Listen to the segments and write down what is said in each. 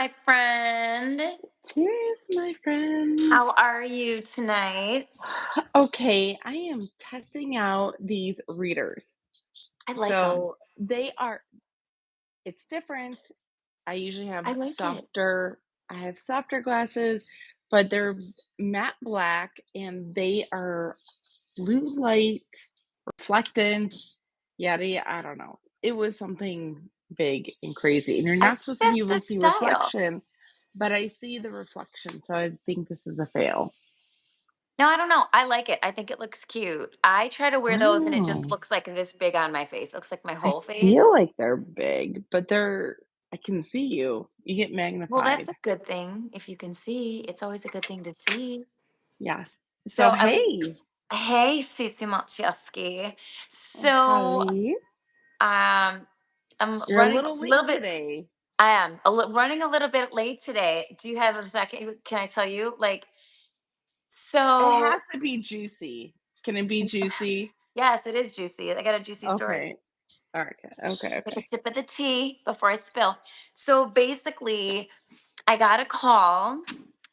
My friend. Cheers, my friend. How are you tonight? Okay, I am testing out these readers. I like them. So it's different. I usually I like it. I have softer glasses, but they're matte black and they are blue light, reflectant, yada, yada. I don't know. It was something big and crazy. And you're I not think supposed to be that's able the to see style. reflection, but I see the reflection. So I think this is a fail. No, I don't know. I like it. I think it looks cute. I try to wear those and it just Oh. looks like this big on my face. Looks like my I whole feel face. like they're big, but I can see you. You get Well, that's magnified. a good thing. If you can see, it's always a good thing to see. Yes. So, So I was, hey. hey, Cece Malcheski. Oh, So hi. um, I'm You're a running little a little late bit. today. I am running a little bit late today. Do you have a second? Can I tell you? It has So, to be juicy. Can it be juicy? yes, it is juicy. I got a juicy story. Okay. All right. Okay. Take a Okay. sip of the tea before I spill. So basically, I got a call.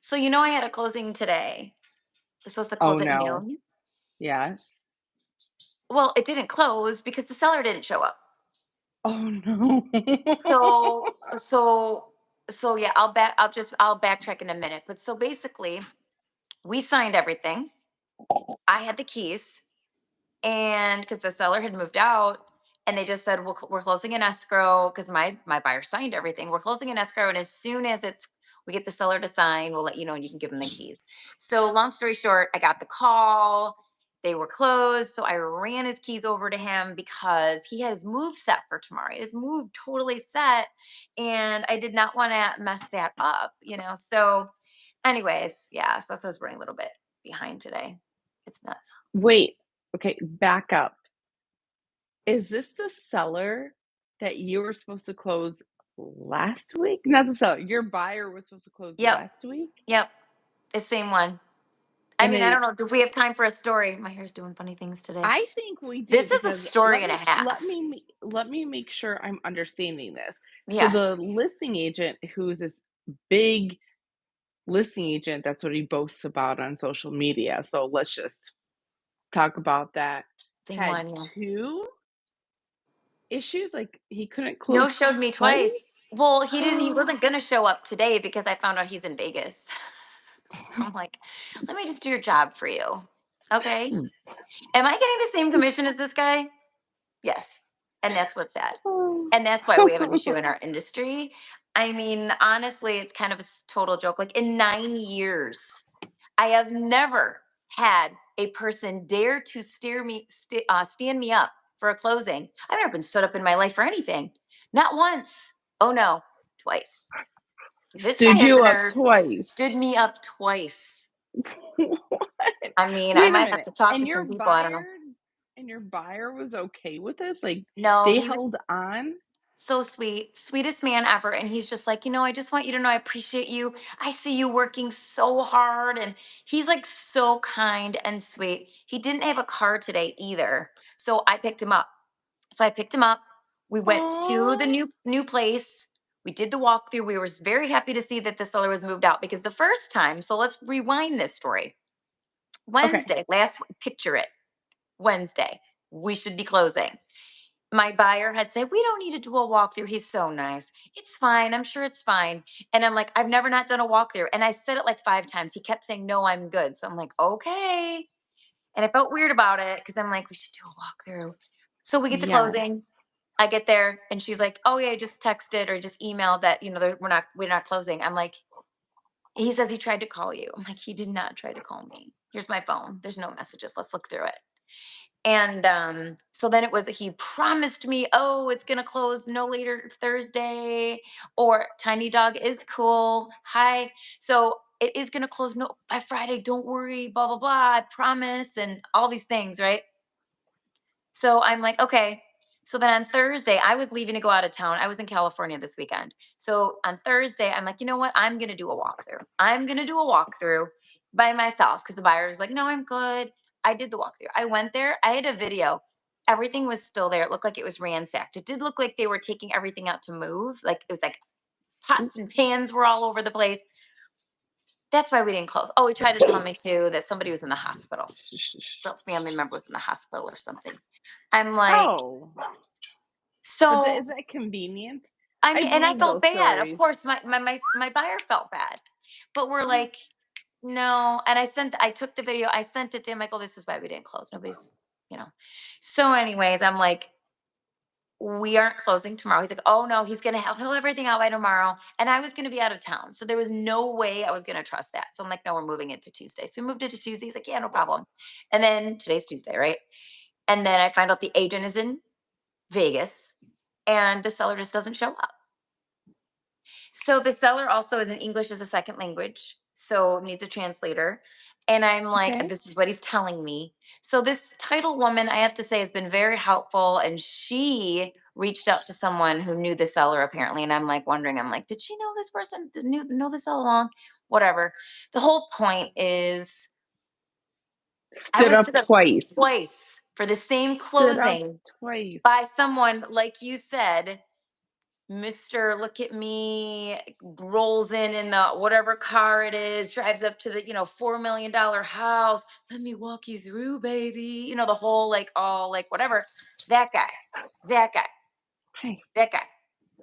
So I had a closing today. It was supposed to Oh, close at no. noon. Yes. Well, it didn't close because the seller didn't show up. Oh, no. So so so yeah, I'll backtrack in a minute. But so basically, we signed everything. I had the keys. And because the seller had moved out, and they just said, we're closing in escrow because my buyer signed everything. We're closing in escrow, and as soon as we get the seller to sign, we'll let you know, and you can give them the keys. So long story short, I got the call. They were closed, so I ran his keys over to him because he had his move set for tomorrow. His move totally set, and I did not want to mess that up. So, anyways, yeah. So that's why I was running a little bit behind today. It's nuts. Wait. Okay. Back up. Is this the seller that you were supposed to close last week? Not the seller. Your buyer was supposed to close Yep. last week? Yep, the same one. I And mean, I they don't know. Do we have time for a story? My hair's doing funny things today. I think we do This is a because story and a half. let me make sure I'm understanding this. So Yeah. the listing agent who's this big listing agent, that's what he boasts about on social media. So let's just talk about that. Same Had one. Yeah. two issues, like he couldn't No close showed me twice. twice. Well, he wasn't gonna show up today because I found out he's in Vegas. So I'm like, let me just do your job for you. Okay. Am I getting the same commission as this guy? Yes. And that's what's sad. Oh. And that's why we have an issue in our industry. I mean, honestly, it's kind of a total joke. Like in 9 years, I have never had a person dare to stand me up for a closing. I've never been stood up in my life for anything. Not once. Oh no, twice. This guy Stood has you the up nerve, twice. stood me up twice. What? I mean, I Wait a might have minute. to talk to some people. I don't know. And your buyer was okay with this? Like, No, they he was held on? so sweet, sweetest man ever. And he's just like, I just want you to know I appreciate you. I see you working so hard. And he's like so kind and sweet. He didn't have a car today either. So I picked him up. So I picked him up. We went to the Aw. new place. We did the walkthrough. We were very happy to see that the seller was moved out because the first time, so let's rewind this story. Okay. Wednesday, picture it. Wednesday, we should be closing. My buyer had said, "We don't need to do a walkthrough. He's so nice. It's fine. I'm sure it's fine." And I'm like, "I've never not done a walkthrough." And I said it like 5 times. He kept saying, "No, I'm good." So I'm like, "Okay." And I felt weird about it because I'm like, "We should do a walkthrough." So we get to closing. Yes. I get there and she's like, "Oh yeah, I just texted or just emailed that, we're not closing." I'm like, he says he tried to call you. I'm like, he did not try to call me. Here's my phone. There's no messages. Let's look through it. And so then it was he promised me, oh, it's gonna close no later Thursday, or tiny dog is cool. Hi. So it is gonna close no by Friday. Don't worry, blah, blah, blah. I promise, and all these things, right? So I'm like, okay. So then on Thursday, I was leaving to go out of town. I was in California this weekend. So on Thursday, I'm like, you know what? I'm gonna do a walkthrough. I'm gonna do a walkthrough by myself because the buyer was like, no, I'm good. I did the walkthrough. I went there. I had a video. Everything was still there. It looked like it was ransacked. It did look like they were taking everything out to move. Like it was like Ooh. Pots and pans were all over the place. That's why we didn't close. Oh, he tried to tell me too that somebody was in the hospital. Some family member was in the hospital or something. I'm like, Oh, is that so is that convenient? I I mean, and I believe felt those bad. Of stories. course, my buyer felt bad, but we're like, no. And I took the video, I sent it to him. Like, oh, this is why we didn't close. Nobody's, you know. So, anyways, I'm like, we aren't closing tomorrow. He's like, oh no, he'll have everything out by tomorrow. And I was gonna be out of town. So there was no way I was gonna trust that. So I'm like, no, we're moving it to Tuesday. So we moved it to Tuesday. He's like, yeah, no problem. And then today's Tuesday, right? And then I find out the agent is in Vegas and the seller just doesn't show up. So the seller also is in English as a second language, so needs a translator. And I'm like, Okay. this is what he's telling me. So this title woman, I have to say, has been very helpful. And she reached out to someone who knew the seller apparently. And I'm like wondering, I'm like, did she know this person? Did know this all along? Whatever. The whole point is I Stood was up stood up twice. twice for the same Stood up closing twice. by someone, like you said, Mr. Look at me rolls in the whatever car it is, drives up to the, $4 million house. Let me walk you through, baby. The whole like all like whatever. That guy, that guy, Hey. that guy.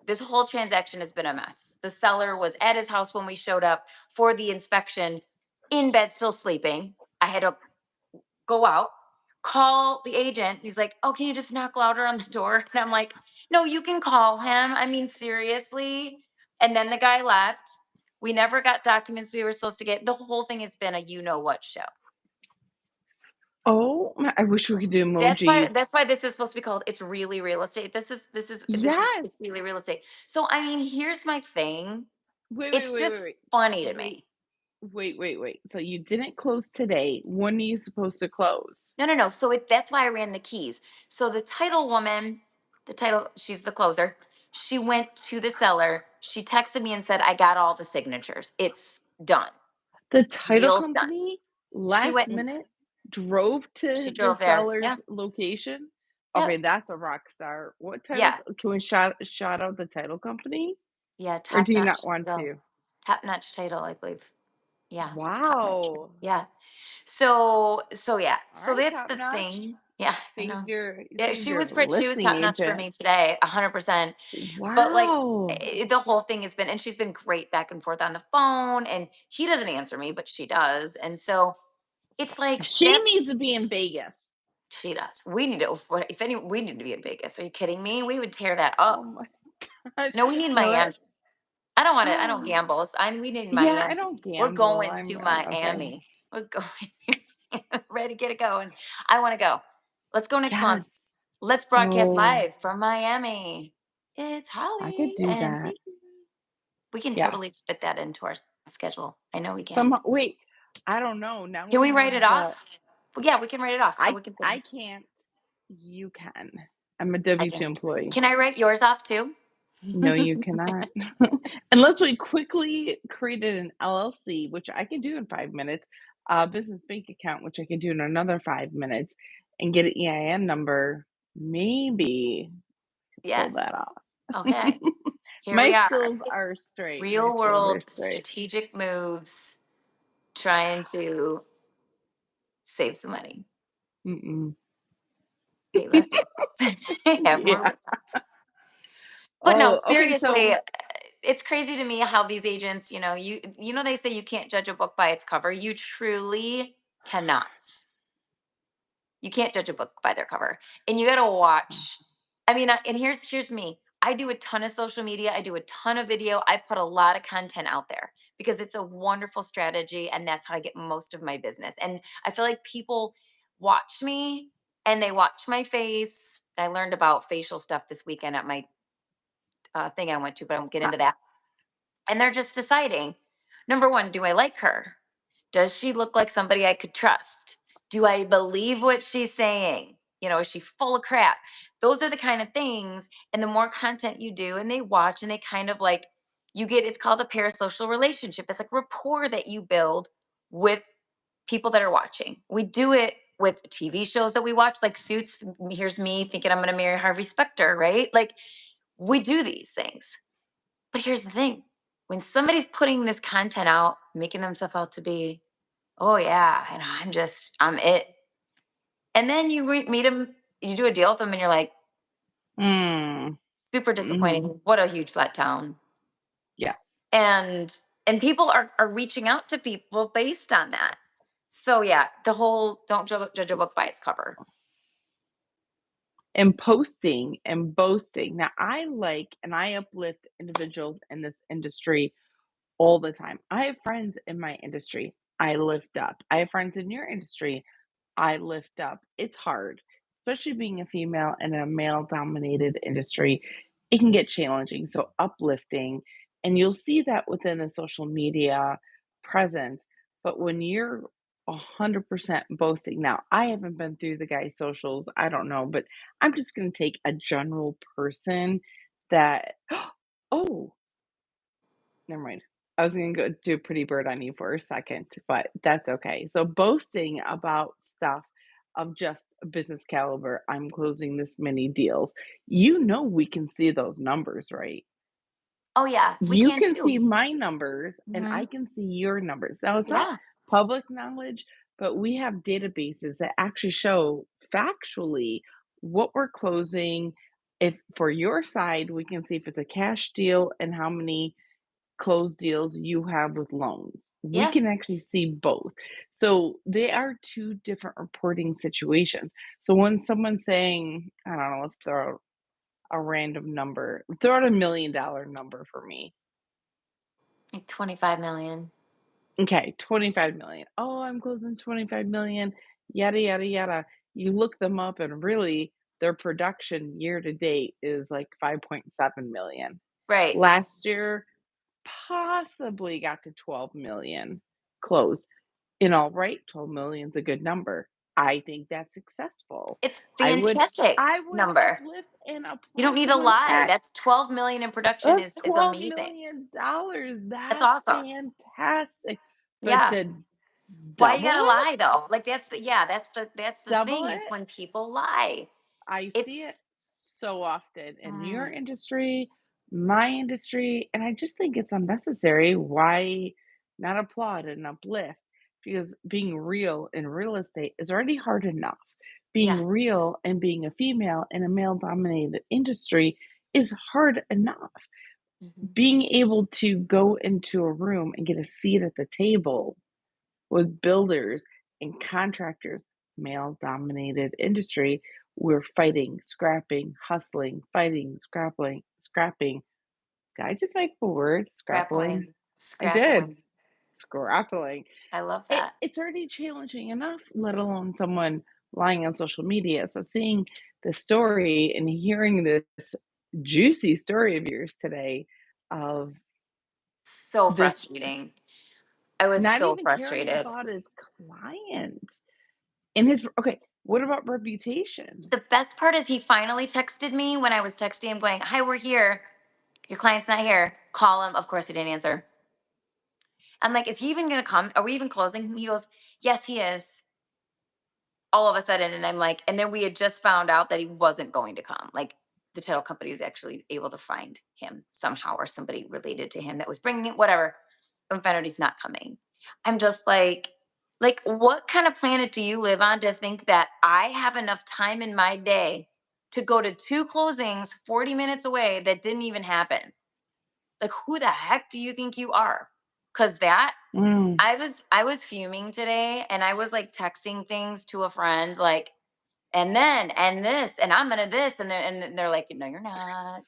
This whole transaction has been a mess. The seller was at his house when we showed up for the inspection, in bed, still sleeping. I had to go out, call the agent. He's like, "Oh, can you just knock louder on the door?" And I'm like, "No, you can call him. I mean, seriously." And then the guy left. We never got documents we were supposed to get. The whole thing has been a you know what show. Oh my, I wish we could do That's why emojis. that's why this is supposed to be called It's Really Real Estate. This is Yes. It's Really Real Estate. So I mean, here's my thing. Wait, wait, It's wait, wait, just wait. funny to Wait, me. wait, wait, wait. So you didn't close today. When are you supposed to close? No, no, no. So that's why I ran the keys. So the title woman, she's the closer. She went to the seller. She texted me and said, I got all the signatures. It's done. The title Deal's done. company She last went and minute drove she to the drove there. seller's Yeah. location. Yep. Okay, that's a rock star. What title? Yeah. Can we shout out the title company, Yeah. or do Top you not notch want title. to? Top notch title, I believe. Yeah. Top notch. Wow. Yeah. So yeah. All So right, that's top the notch. thing. Yeah, I Saved know. your Yeah, saved she your was great. She was listing top notch for agent. me today, 100%. But like Wow. the whole thing has been, and she's been great back and forth on the phone, and he doesn't answer me, but she does. And so it's like She needs to be in Vegas. she does. We need to, if any, we need to be in Vegas. Are you kidding me? We would tear that Oh up. my gosh. No, we need You know Miami. what? I don't want to, I don't gamble. We need Yeah, I Miami. don't We're gamble. going to I'm okay. Miami. We're going ready to get it going. I want to go. Let's go next month. Yes. Let's broadcast Oh, live from Miami. It's I could Holly do and that. Cece. We can Yes. totally fit that into our schedule. I know we can. Somehow, wait. I don't know. Now Can we we have write it the. off? Well, yeah, we can write it off. So I we can. I can't. You can. I'm a I W two can. employee. Can I write yours off too? No, you cannot. Unless we quickly created an LLC, which I can do in 5 minutes, a business bank account, which I can do in another 5 minutes, and get an EIN number. Maybe pull Yes. that off. Okay. Here My we are. skills are straight. My Real skills are world straight. strategic moves, trying to save some money, Mm-mm. pay less taxes, have more Yeah. rooms. But no, Oh, okay. seriously, So, it's crazy to me how these agents, they say you can't judge a book by its cover. You truly cannot. You can't judge a book by their cover. And you got to watch. I mean, and here's me. I do a ton of social media. I do a ton of video. I put a lot of content out there because it's a wonderful strategy and that's how I get most of my business. And I feel like people watch me and they watch my face. I learned about facial stuff this weekend at my thing I went to, but I won't get uh, into that. And they're just deciding, number one, do I like her? Does she look like somebody I could trust? Do I believe what she's saying? Is she full of crap? Those are the kind of things. And the more content you do and they watch and they kind of like, it's called a parasocial relationship. It's like rapport that you build with people that are watching. We do it with TV shows that we watch, like Suits. Here's me thinking I'm going to marry Harvey Specter, right? Like we do these things. But here's the thing. when somebody's putting this content out, making themselves out to be, oh yeah, and I'm it. And then you meet them, you do a deal with them, and you're like, Mm, super mhm, disappointing. What a huge letdown. yeah. And people are reaching out to people based on that. So yeah, the whole don't judge a book by its cover. And posting and boasting. Now, I like and I uplift individuals in this industry all the time. I have friends in my industry I lift up. I have friends in your industry I lift up. It's hard, especially being a female in a male dominated industry. It can get challenging. So, uplifting, and you'll see that within the social media presence. But when you're 100% boasting, now I haven't been through the guy's socials, I don't know, but I'm just going to take a general person that, oh, never mind. I was gonna go do Pretty Bird on you for a second, but that's okay. So boasting about stuff of just business caliber, I'm closing this many deals. You know we can see those numbers, right? Oh yeah, we You can can see too. my numbers and I Hmm. can see your numbers. Now it's not Yeah. public knowledge, but we have databases that actually show factually what we're closing. If for your side, we can see if it's a cash deal and how many closed deals you have with loans. We Yeah. can actually see both. So they are two different reporting situations. So when someone's saying, I don't know, let's throw out a random number, throw out $1 million number for me. Like 25 million. Okay, 25 million. Oh, I'm closing 25 million, yada, yada, yada. You look them up and really their production year to date is like 5.7 million. Right. Last year, possibly got to 12 million closed. In all right, 12 million is a good number. I think that's successful. It's I would fantastic I would number. uplift and You don't need to uplift lie. that. That's 12 million in production That's is $12 amazing. million. That's That's awesome. fantastic. But Yeah. to Why you double gotta it? lie though? Like that's the Double thing is it? when people lie. I see it It's so often in your mm, industry, my industry, and I just think it's unnecessary. Why not applaud and uplift? Because being real in real estate is already hard enough. Being yeah. real and being a female in a male dominated industry is hard enough. Mhm. Being able to go into a room and get a seat at the table with builders and contractors, male dominated industry, we're fighting, scrapping, hustling, fighting, scrapping. Did I just make the word scrappling? Scrappling. I did. Scrappling. Scrappling. I love that. It's already challenging enough, let alone someone lying on social media. So seeing the story and hearing this juicy story of yours today of So this frustrating. I was not so even caring frustrated. about his client. And his okay, what about reputation? The best part is he finally texted me when I was texting him going, "Hi, we're here. Your client's not here. Call him." Of course he didn't answer. I'm like, "Is he even gonna come? Are we even closing?" He goes, "Yes, he is." All of a sudden, and I'm like, and then we had just found out that he wasn't going to come. Like the title company was actually able to find him somehow, or somebody related to him that was bringing it, whatever. And found out he's not coming. I'm just like, what kind of planet do you live on to think that I have enough time in my day to go to two closings 40 minutes away that didn't even happen? Like, who the heck do you think you are? Because that Mm. I was fuming today, and I was like texting things to a friend like, and then and this and I'm gonna this, and they're like, no you're not,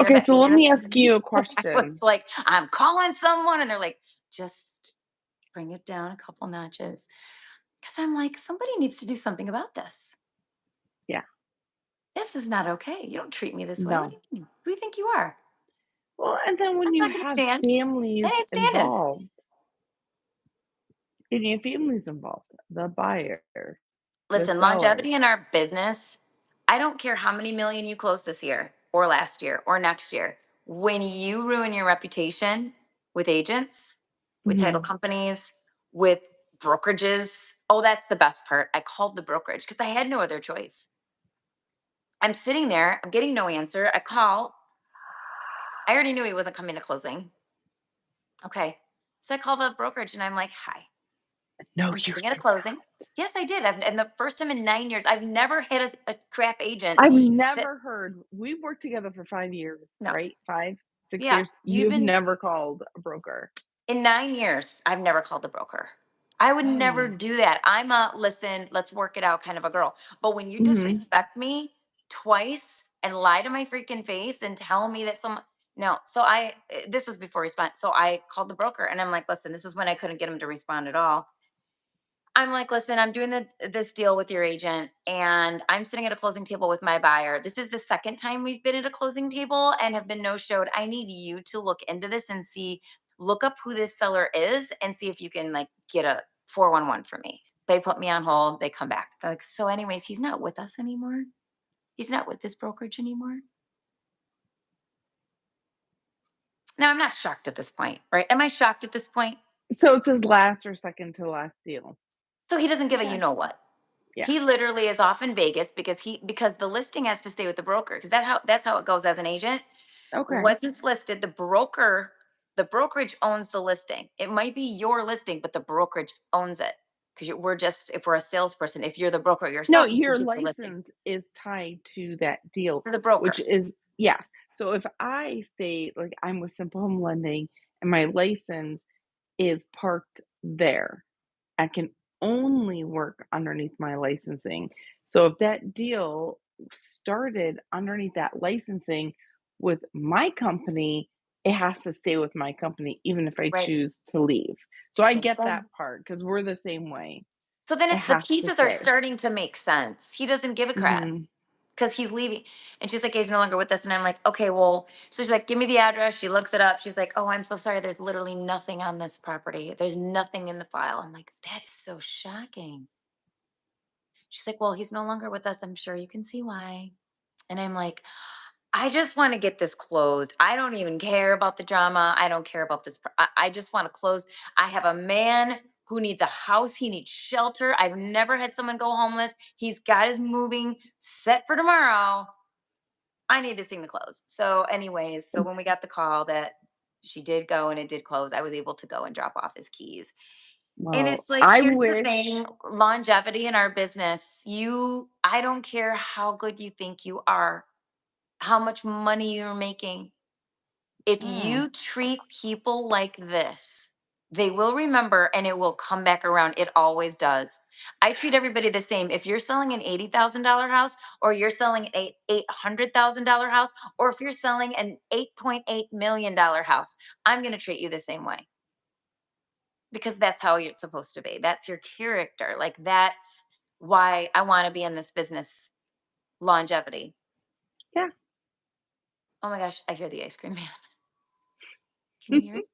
Okay, so you're let gonna me ask you a I was question. like, I'm calling someone, and they're like, just bring it down a couple notches, because I'm like, somebody needs to do something about this. Yeah, This is not okay. You don't treat me this way. What do no. you mean? Who do you think you are? Well, and then when That's you not gonna have stand. That families ain't standing. involved, and your family's involved, the buyer, the Listen, seller. longevity in our business, I don't care how many million you close this year or last year or next year. When you ruin your reputation with agents, with title Mhm. companies, with brokerages, oh, that's the best part. I called the brokerage because I had no other choice. I'm sitting there, I'm getting no answer. I call. I already knew he wasn't coming to closing. Okay. So I call the brokerage and I'm like, hi, No, I'm you sitting at a did closing. not. Yes, I did. And the first time in 9 years, I've never hit a crap agent I've that, never heard we've worked together for 5 years, no, right? 5, 6 yeah, years. you've You've been never called a broker. in 9 years, I've never called the broker. I would never Oh. do that. I'm a listen, let's work it out kind of a girl. But when you Mhm. disrespect me twice and lie to my freaking face and tell me that some no, so this was before he spent. So I called the broker and I'm like, listen, this is when I couldn't get him to respond at all. I'm like, listen, I'm doing this deal with your agent, and I'm sitting at a closing table with my buyer. This is the second time we've been at a closing table and have been no showed. I need you to look into this and see, look up who this seller is and see if you can like get a 411 for me. They put me on hold. They come back. They're like, so, anyways, he's not with us anymore. He's not with this brokerage anymore. Now, I'm not shocked at this point, right? Am I shocked at this point? So it's his last or second to last deal. So he doesn't give a you Okay. know what. Yeah. He literally is off in Vegas because the listing has to stay with the broker because that's how it goes as an agent. Okay. Once it's listed, the brokerage owns the listing. It might be your listing, but the brokerage owns it because we're just if we're a salesperson, if you're the broker No, yourself, you can your keep the listing license is tied to that deal, for the which broker, is yes. So if I say, like, I'm with Simple Home Lending and my license is parked there, I can only work underneath my licensing. So if that deal started underneath that licensing with my company, it has to stay with my company even if I right? choose to leave. So I There you get that go. part because we're the same way. So then It it's the has to pieces are stay. starting to make sense. He doesn't give a crap. Mhm. Because he's leaving. And she's like, he's no longer with us. And I'm like, okay, well, so she's like, give me the address. She looks it up. She's like, oh, I'm so sorry. There's literally nothing on this property. There's nothing in the file. I'm like, that's so shocking. She's like, well, he's no longer with us. I'm sure you can see why. And I'm like, I just want to get this closed. I don't even care about the drama. I don't care about this. I just want to close. I have a man who needs a house. He needs shelter. I've never had someone go homeless. He's got his moving set for tomorrow. I need this thing to close. So, anyways, so when we got the call that she did go and it did close, I was able to go and drop off his keys. And Well, it's like, I here's the wish thing, longevity in our business. I don't care how good you think you are, how much money you're making. If oh, you treat people like this, they will remember and it will come back around. It always does. I treat everybody the same. If you're selling an $80,000 house, or you're selling a $800,000 house, or if you're selling an $8.8 million house, I'm going to treat you the same way because that's how you're supposed to be. That's your character. Like, that's why I want to be in this business, longevity. yeah. Oh my gosh, I hear the ice cream man. Can you hear it?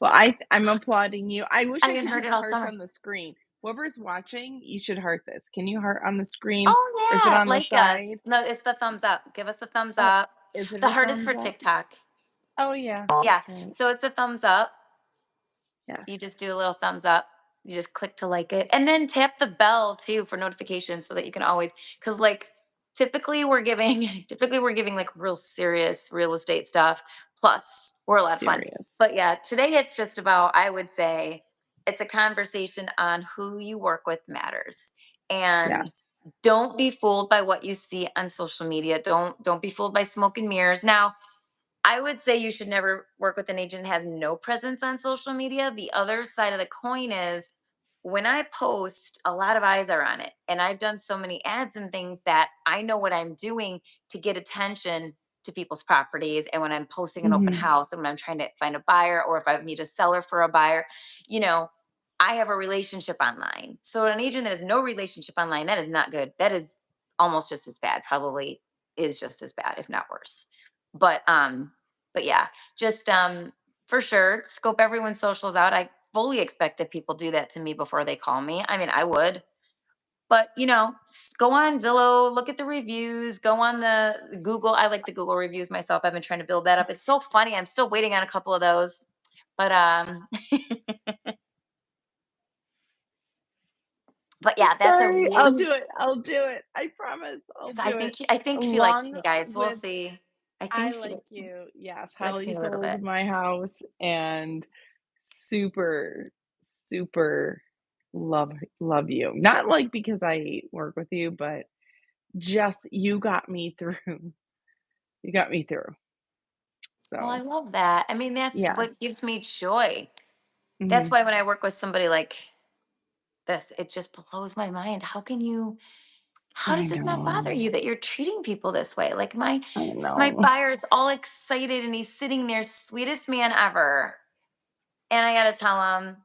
Well, I'm applauding you. I wish I I haven't could do heard it the all hearts summer. on the screen. Whoever's watching, you should heart this. Can you heart on the screen or is it Oh, on yeah, the like us. side? No, it's the thumbs up. Give us a thumbs Oh, up. is it The a heart is thumbs for up? TikTok. Oh, yeah, Yeah. that's right. So it's a thumbs up. Yes. You just do a little thumbs up. You just click to like it. And then tap the bell too for notifications so that you can always because like typically we're giving like real serious real estate stuff. Plus, we're a lot of fun. Serious. But yeah, today it's just about, I would say, it's a conversation on who you work with matters. And Yes. don't be fooled by what you see on social media. Don't be fooled by smoke and mirrors. Now, I would say you should never work with an agent that has no presence on social media. The other side of the coin is when I post, a lot of eyes are on it. And I've done so many ads and things that I know what I'm doing to get attention to people's properties. And when I'm posting an open Mhm. house and when I'm trying to find a buyer or if I need a seller for a buyer, you know, I have a relationship online. So an agent that has no relationship online, that is not good. That is almost just as bad, probably is just as bad, if not worse. But yeah, just for sure, scope everyone's socials out. I fully expect that people do that to me before they call me. I mean, I would. But go on Zillow, look at the reviews, go on the Google. I like the Google reviews myself. I've been trying to build that up. It's so funny. I'm still waiting on a couple of those. But but yeah, that's a Sorry, I'll really do it. I'll do it. I promise I'll because I do think it. I think she likes Along me, guys. We'll with see. I I think like you. Yes, she how likes me he a little sold bit. my house and super, super love love you. Not like because I work with you, but just you got me through. You got me through. Well, I So, love that. I mean, that's yes. what gives me joy. That's Mhm. why when I work with somebody like this, it just blows my mind. How I does this not bother know. you that you're treating people this way? Like I my know. buyer's all excited and he's sitting there, sweetest man ever. And I gotta tell him,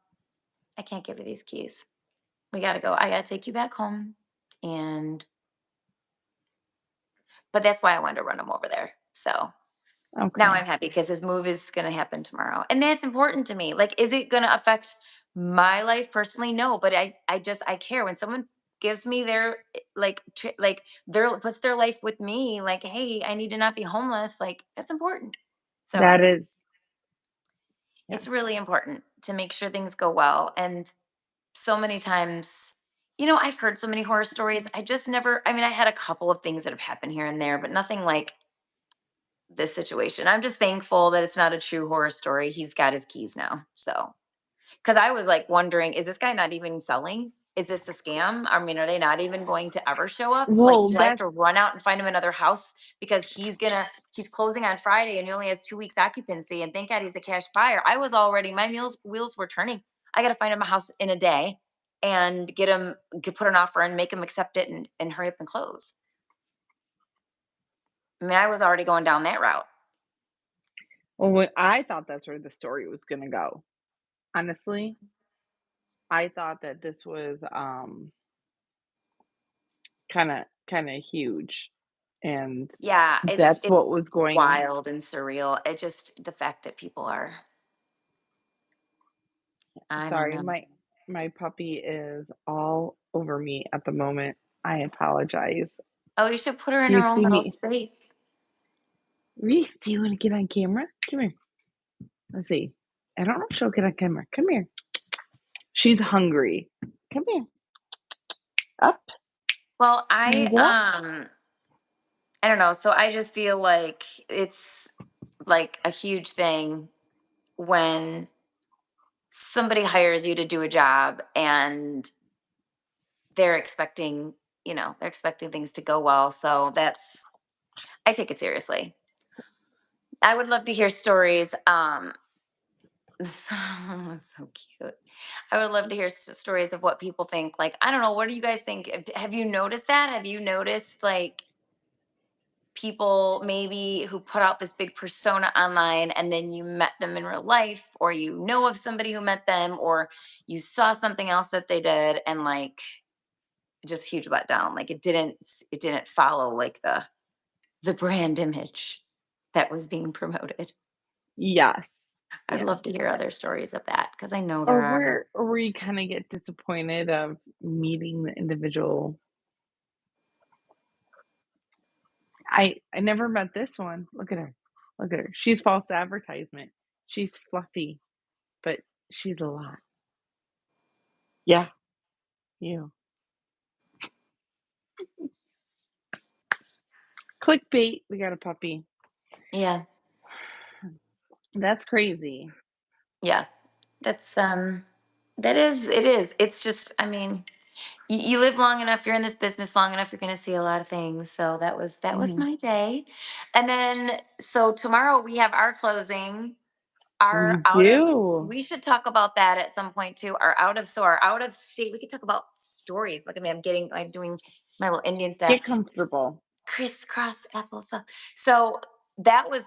I can't give you these keys. We gotta go. I gotta take you back home. And but that's why I wanted to run him over there. So now Okay. I'm happy because his move is going to happen tomorrow. And that's important to me. Like, is it going to affect my life personally? No, but I care when someone gives me their like their puts their life with me. Like, hey, I need to not be homeless. Like, that's important. So That is it's yes. really important to make sure things go well. And so many times, I've heard so many horror stories. I just never, I mean, I had a couple of things that have happened here and there, but nothing like this situation. I'm just thankful that it's not a true horror story. He's got his keys now. So, because I was like wondering, is this guy not even selling? Is this a scam? I mean, are they not even going to ever show up? Like, Well, do I have to that's run out and find him another house because he's closing on Friday and he only has 2 weeks occupancy? And thank God he's a cash buyer. I was already, my wheels were turning. I got to find him a house in a day and put an offer and make him accept it and hurry up and close. I mean, I was already going down that route. well, when I thought that's where the story was gonna go. Honestly, I thought that this was kinda huge, and Yeah, that's what it's was going wild and surreal. It just the fact that people are I don't sorry, know. my puppy is all over me at the moment. I apologize. Oh, you should put her in Do you her own see little me? space. Reese, do you wanna get on camera? Come here. Let's see. I don't know if she'll get on camera. Come here. She's hungry. Come here. Up. Well, You wanna get up? I don't know. So I just feel like it's like a huge thing when somebody hires you to do a job and they're expecting, they're expecting things to go well. So that's I take it seriously. I would love to hear stories. So cute. I would love to hear stories of what people think. Like, I don't know. What do you guys think? Have you noticed that? Have you noticed like people maybe who put out this big persona online and then you met them in real life, or you know of somebody who met them, or you saw something else that they did and like just huge letdown. Like it didn't follow like the brand image that was being promoted. Yes. I'd Yes. love to hear other stories of that because I know there Or are. where you kinda get disappointed of meeting the individual. I never met this one. Look at her. Look at her. She's false advertisement. She's fluffy, but she's a lot. Yeah, you. Clickbait, we got a puppy. Yeah. That's crazy. Yeah, that's that is it is. It's just I mean, you live long enough, you're in this business long enough, you're going to see a lot of things. So that was Mhm. my day. And then so tomorrow we have our closing, our We out of do. we should talk about that at some point too. Our out of state. We could talk about stories. Look at me, I'm doing my little Indian style. Get comfortable. Crisscross applesauce. So that was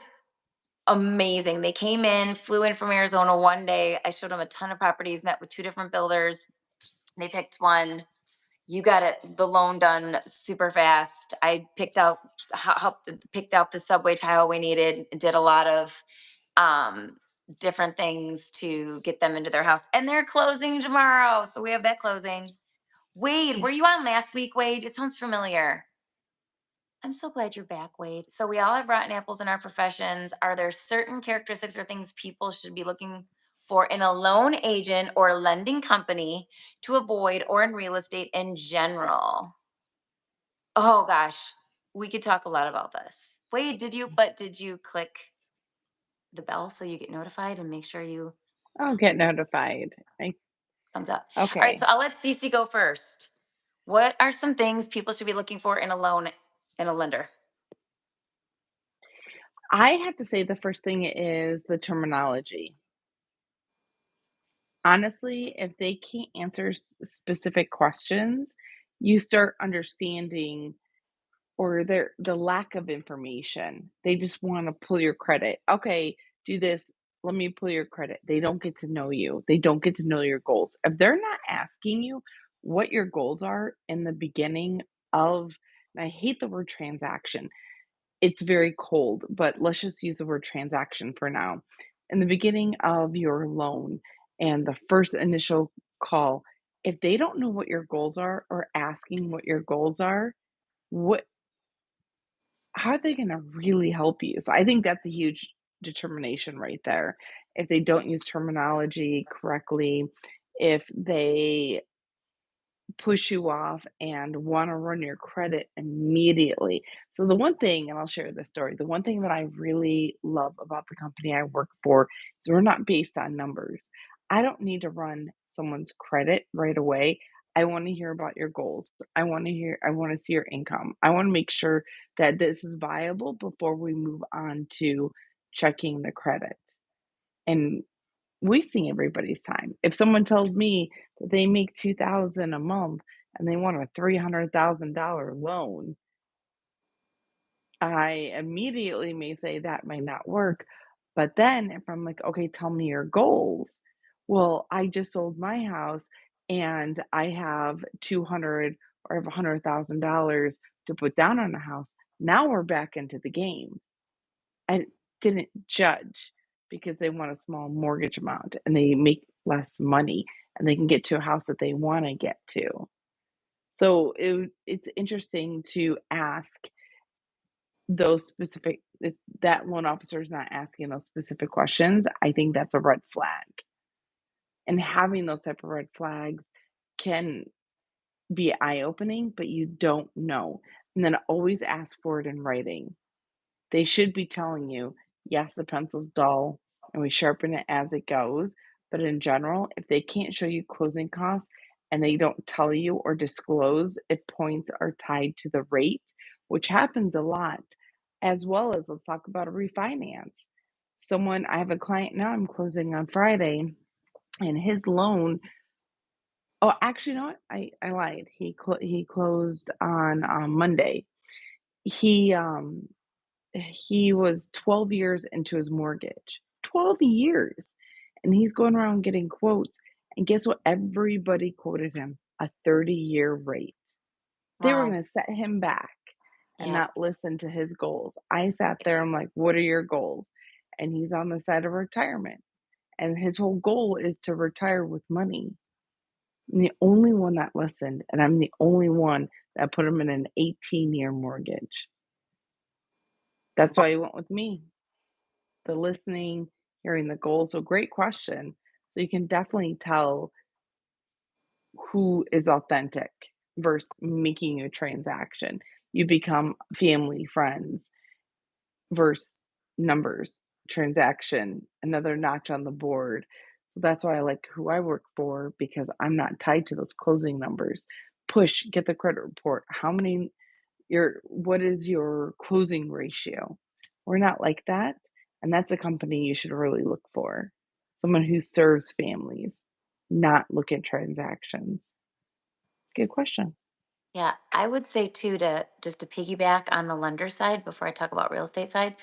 amazing. They came in, flew in from Arizona one day. I showed them a ton of properties, met with two different builders. They picked one. You got the loan done super fast. I helped picked out the subway tile we needed. Did a lot of um, different things to get them into their house, and they're closing tomorrow. So we have that closing. Wade, Yeah. were you on last week, Wade? It sounds familiar. I'm so glad you're back, Wade. So we all have rotten apples in our professions. Are there certain characteristics or things people should be looking for in a loan agent or lending company to avoid, or in real estate in general? Oh gosh, we could talk a lot about this. Wait, did you click the bell so you get notified and make sure you I'll get notified. thumbs up? All right, so Okay. I'll let Cece go first. What are some things people should be looking for in a loan in a lender? I have to say the first thing is the terminology. Honestly, if they can't answer specific questions, you start understanding or the lack of information. They just want to pull your credit. Okay, do this. Let me pull your credit. They don't get to know you. They don't get to know your goals. If they're not asking you what your goals are in the beginning of, and I hate the word transaction, it's very cold, but let's just use the word transaction for now. In the beginning of your loan and the first initial call, if they don't know what your goals are or asking what your goals are, what how are they gonna really help you? So I think that's a huge determination right there. If they don't use terminology correctly, if they push you off and wanna run your credit immediately. So the one thing, and I'll share this story, the one thing that I really love about the company I work for is we're not based on numbers. I don't need to run someone's credit right away. I wanna hear about your goals. I wanna see your income. I wanna make sure that this is viable before we move on to checking the credit. And wasting everybody's time. If someone tells me that they make 2,000 a month and they want a $300,000 loan, I immediately may say that might not work. But then if I'm like, okay, tell me your goals. Well, I just sold my house and I have 200 or I have $100,000 to put down on a house. Now we're back into the game. I didn't judge because they want a small mortgage amount and they make less money and they can get to a house that they wanna get to. So it's interesting to ask those specific if that loan officer is not asking those specific questions, I think that's a red flag. And having those type of red flags can be eye-opening, but you don't know. And then always ask for it in writing. They should be telling you, yes, the pencil's dull and we sharpen it as it goes. But in general, if they can't show you closing costs and they don't tell you or disclose if points are tied to the rate, which happens a lot, as well as let's talk about a refinance. I have a client now I'm closing on Friday, and his loan, oh, actually, you know what? I lied. He closed on Monday. He he was 12 years into his mortgage. 12 years. And he's going around getting quotes. And guess what? Everybody quoted him a 30-year rate. They were Wow. going to set him back and Yeah. not listen to his goals. I sat there, I'm like, what are your goals? And he's on the side of retirement. And his whole goal is to retire with money. I'm the only one that listened. And I'm the only one that put him in an 18-year mortgage. That's why he went with me. The listening, hearing the goals. So great question. So you can definitely tell who is authentic versus making a transaction. You become family, friends versus numbers, transaction, another notch on the board. So that's why I like who I work for because I'm not tied to those closing numbers. Push, get the credit report. What is your closing ratio? We're not like that, and that's a company you should really look for. Someone who serves families, not look at transactions. Good question. Yeah, I would say too, to just to piggyback on the lender side before I talk about real estate side,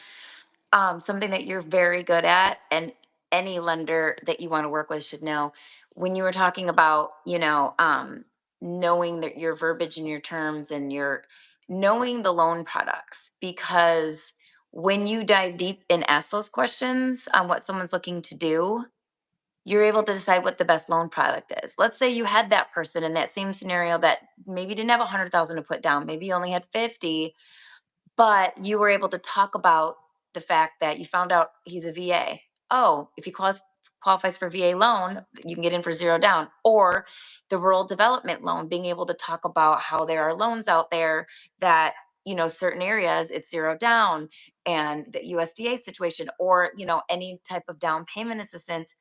something that you're very good at, and any lender that you want to work with should know. When you were talking about, knowing that your verbiage and your terms and your knowing the loan products, because when you dive deep and ask those questions on what someone's looking to do, you're able to decide what the best loan product is. Let's say you had that person in that same scenario that maybe didn't have 100,000 to put down, maybe you only had 50, but you were able to talk about the fact that you found out he's a VA. Oh, if he qualifies for VA loan, you can get in for zero down. Or the rural development loan, being able to talk about how there are loans out there that, certain areas it's zero down, and the USDA situation, or any type of down payment assistance.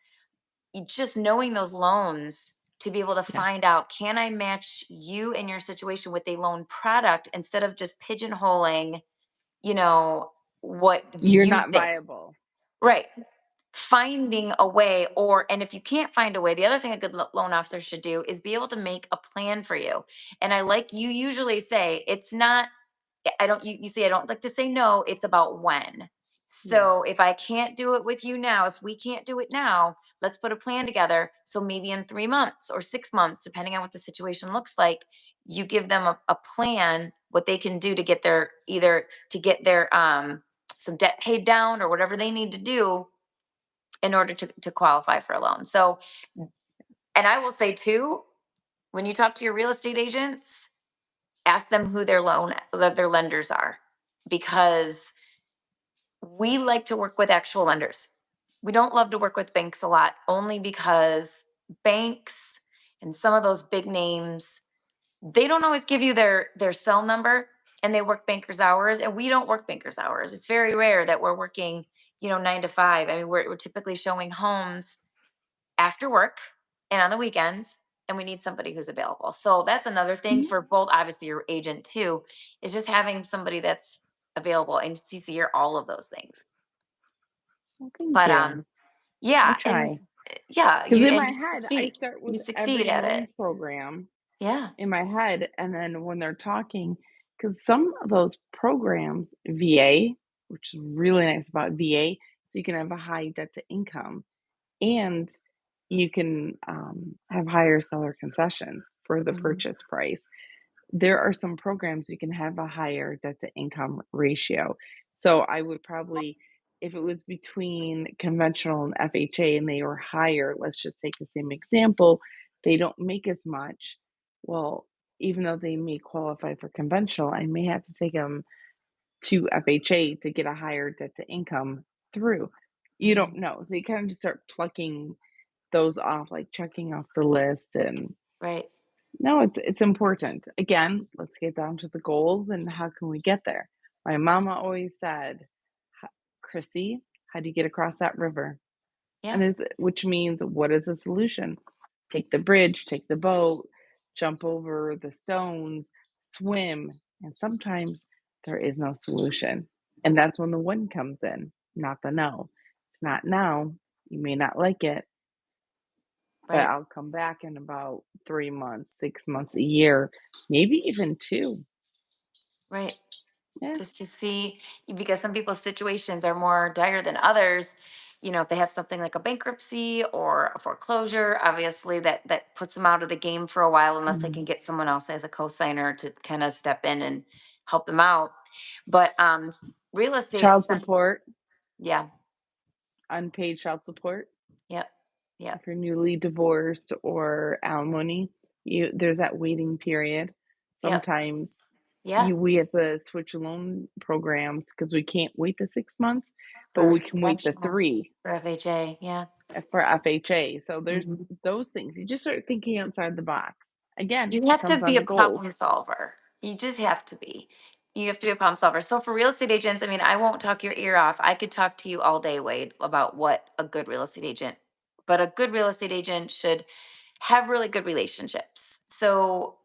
Just knowing those loans to be able to Yeah. find out, can I match you and your situation with a loan product instead of just pigeonholing, you know, what You're you not think. viable. Right. Finding a way, and if you can't find a way, the other thing a good loan officer should do is be able to make a plan for you. And I like you usually say, it's not, I don't, you say, I don't like to say no, it's about when. Yeah. So if I can't do it with you now, if we can't do it now, let's put a plan together. So maybe in 3 months or 6 months, depending on what the situation looks like, you give them a plan, what they can do to get their, either to get their, some debt paid down or whatever they need to do in order to qualify for a loan. So, and I will say too, when you talk to your real estate agents, ask them who their lenders are, because we like to work with actual lenders. We don't love to work with banks a lot, only because banks and some of those big names, they don't always give you their cell number, and they work bankers hours, and we don't work bankers hours. It's very rare that we're working 9 to 5. I mean, we're typically showing homes after work and on the weekends, and we need somebody who's available. So that's another thing Mhm. for both, obviously your agent too, is just having somebody that's available, and CC you're all of those things. Well, thank But you. I yeah, and try. yeah, Because in and my you head, I succeed. start You with succeed every at loan it. program Yeah. in my head, and then when they're talking, because some of those programs, VA, which is really nice about VA, so you can have a high debt to income, and you can have higher seller concessions for the Hmm. purchase price. There are some programs you can have a higher debt to income ratio. So I would probably, if it was between conventional and FHA and they were higher, let's just take the same example, they don't make as much. Well, even though they may qualify for conventional, I may have to take them to FHA to get a higher debt to income through. You don't Hmm. know. So you kind of just start plucking those off, like checking off the list. And Right. no, it's important. Again, let's get down to the goals and how can we get there. My mama always said, Chrissy, how do you get across that river? Yeah. And is which means what is the solution? Take the bridge, take the boat, jump over the stones, swim, and sometimes there is no solution. And that's when the when comes in, not the no. It's not now. You may not like it, but Right. I'll come back in about 3 months, 6 months, a year, maybe even 2. Right. Yeah. Just to see, because some people's situations are more dire than others. If they have something like a bankruptcy or a foreclosure, obviously that puts them out of the game for a while, unless they Mhm. can get someone else as a co-signer to kind of step in and help them out. But real estate, Child support, yeah. unpaid child support. Yep. Yep. If you're newly divorced or alimony, there's that waiting period. Yep. Sometimes Yeah. we have to switch loan programs because we can't wait the 6 months, but For we can wait the conventional, 3 for FHA. Yeah. for FHA. So there's Mhm. those things. You just start thinking outside the box. Again, You it have to comes be on a the goals. problem solver. You just have to be. You have to be a problem solver. So for real estate agents, I mean, I won't talk your ear off. I could talk to you all day, Wade, about what a good real estate agent. But a good real estate agent should have really good relationships. So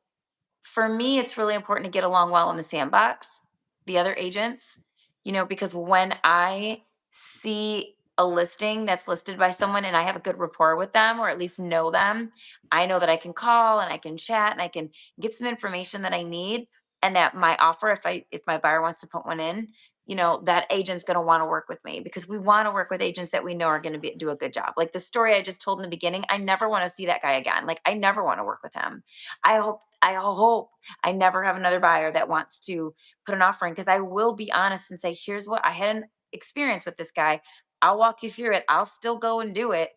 for me, it's really important to get along well in the sandbox, the other agents, because when I see a listing that's listed by someone and I have a good rapport with them, or at least know them, I know that I can call and I can chat and I can get some information that I need. And that my offer, if my buyer wants to put one in, that agent's going to want to work with me, because we want to work with agents that we know are going to do a good job. Like the story I just told in the beginning, I never want to see that guy again. Like I never want to work with him. I hope I never have another buyer that wants to put an offer in, because I will be honest and say, here's what I had an experience with this guy. I'll walk you through it. I'll still go and do it,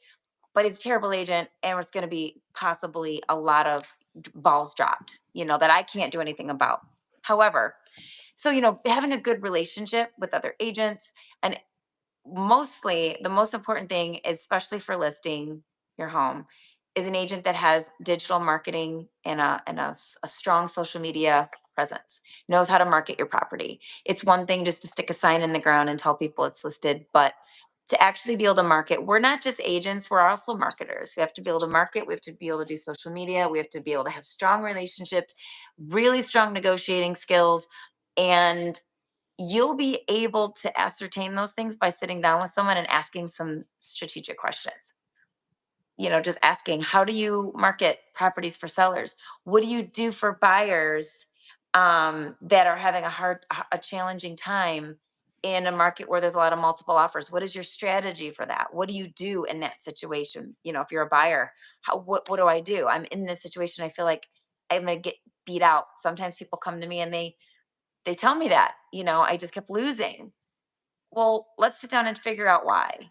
but he's a terrible agent, and it's going to be possibly a lot of balls dropped, that I can't do anything about. However, so, having a good relationship with other agents, and mostly the most important thing, especially for listing your home, is an agent that has digital marketing and a strong social media. presence, knows how to market your property. It's one thing just to stick a sign in the ground and tell people it's listed, but to actually be able to market, we're not just agents, we're also marketers. We have to be able to market, we have to be able to do social media, we have to be able to have strong relationships, really strong negotiating skills, and you'll be able to ascertain those things by sitting down with someone and asking some strategic questions. Just asking, how do you market properties for sellers? What do you do for buyers that are having a challenging time in a market where there's a lot of multiple offers? What is your strategy for that? What do you do in that situation? If you're a buyer, what do I do? I'm in this situation. I feel like I'm gonna get beat out. Sometimes people come to me and they tell me that, I just kept losing. Well, let's sit down and figure out why.